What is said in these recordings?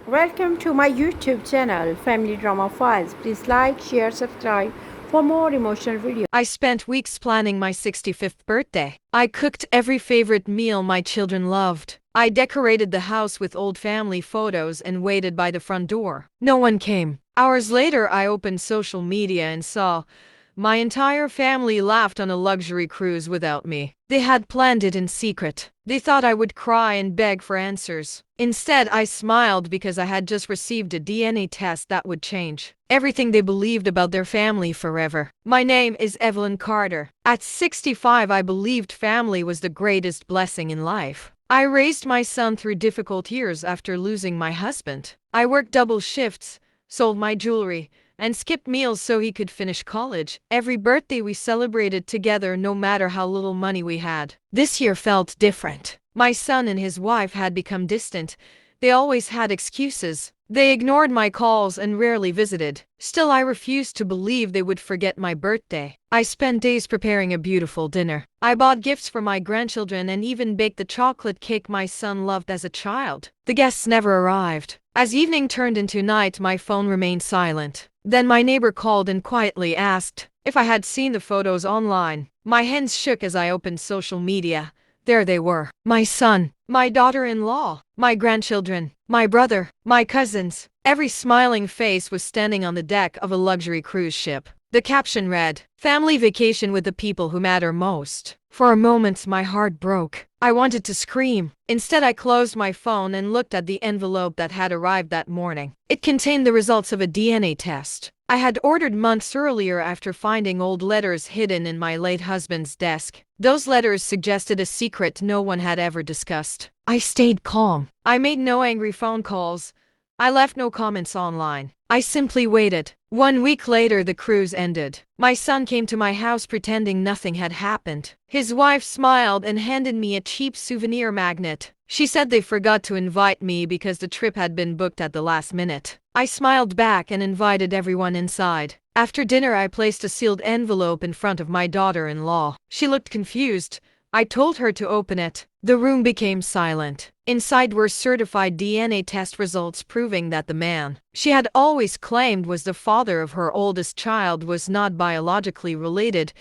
Welcome to my YouTube channel, Family Drama Files. Please like, share, subscribe for more emotional videos. I spent weeks planning my 65th birthday. I cooked every favorite meal my children loved. I decorated the house with old family photos and waited by the front door. No one came. Hours later, I opened social media and saw my entire family laughed on a luxury cruise without me. They had planned it in secret. They thought I would cry and beg for answers. Instead, I smiled because I had just received a DNA test that would change everything they believed about their family forever. My name is Evelyn Carter. At 65, I believed family was the greatest blessing in life. I raised my son through difficult years after losing my husband. I worked double shifts, sold my jewelry, and skipped meals so he could finish college. Every birthday we celebrated together, no matter how little money we had. This year felt different. My son and his wife had become distant. They always had excuses. They ignored my calls and rarely visited. Still, I refused to believe they would forget my birthday. I spent days preparing a beautiful dinner. I bought gifts for my grandchildren and even baked the chocolate cake my son loved as a child. The guests never arrived. As evening turned into night, my phone remained silent. Then my neighbor called and quietly asked if I had seen the photos online. My hands shook as I opened social media. There they were. My son, my daughter-in-law, my grandchildren, my brother, my cousins. Every smiling face was standing on the deck of a luxury cruise ship. The caption read, "Family vacation with the people who matter most." For a moment, my heart broke. I wanted to scream. Instead, I closed my phone and looked at the envelope that had arrived that morning. It contained the results of a DNA test I had ordered months earlier after finding old letters hidden in my late husband's desk. Those letters suggested a secret no one had ever discussed. I stayed calm. I made no angry phone calls. I left no comments online. I simply waited. 1 week later, the cruise ended. My son came to my house pretending nothing had happened. His wife smiled and handed me a cheap souvenir magnet. She said they forgot to invite me because the trip had been booked at the last minute. I smiled back and invited everyone inside. After dinner, I placed a sealed envelope in front of my daughter-in-law. She looked confused. I told her to open it. The room became silent. Inside were certified DNA test results proving that the man she had always claimed was the father of her oldest child was not biologically related.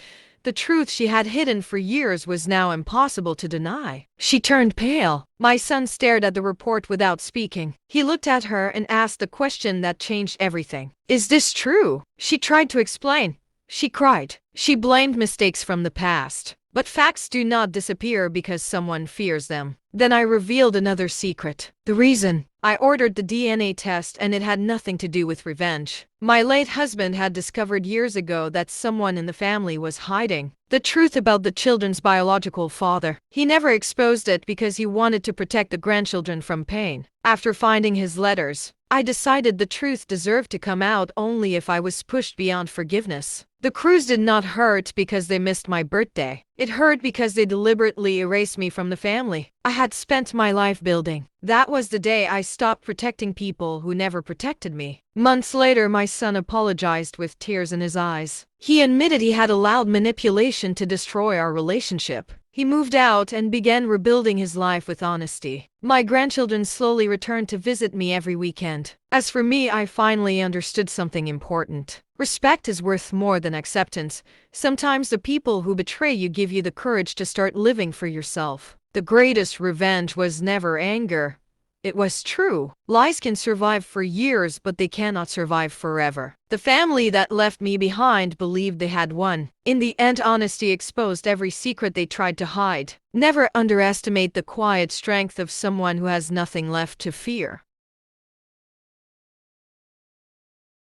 The truth she had hidden for years was now impossible to deny. She turned pale. My son stared at the report without speaking. He looked at her and asked the question that changed everything. "Is this true?" She tried to explain. She cried. She blamed mistakes from the past. But facts do not disappear because someone fears them. Then I revealed another secret. The reason I ordered the DNA test, and it had nothing to do with revenge. My late husband had discovered years ago that someone in the family was hiding the truth about the children's biological father. He never exposed it because he wanted to protect the grandchildren from pain. After finding his letters, I decided the truth deserved to come out only if I was pushed beyond forgiveness. The cruise did not hurt because they missed my birthday. It hurt because they deliberately erased me from the family I had spent my life building. That was the day I stopped protecting people who never protected me. Months later, my son apologized with tears in his eyes. He admitted he had allowed manipulation to destroy our relationship. He moved out and began rebuilding his life with honesty. My grandchildren slowly returned to visit me every weekend. As for me, I finally understood something important. Respect is worth more than acceptance. Sometimes the people who betray you give you the courage to start living for yourself. The greatest revenge was never anger. It was true. Lies can survive for years, but they cannot survive forever. The family that left me behind believed they had won. In the end, honesty exposed every secret they tried to hide. Never underestimate the quiet strength of someone who has nothing left to fear.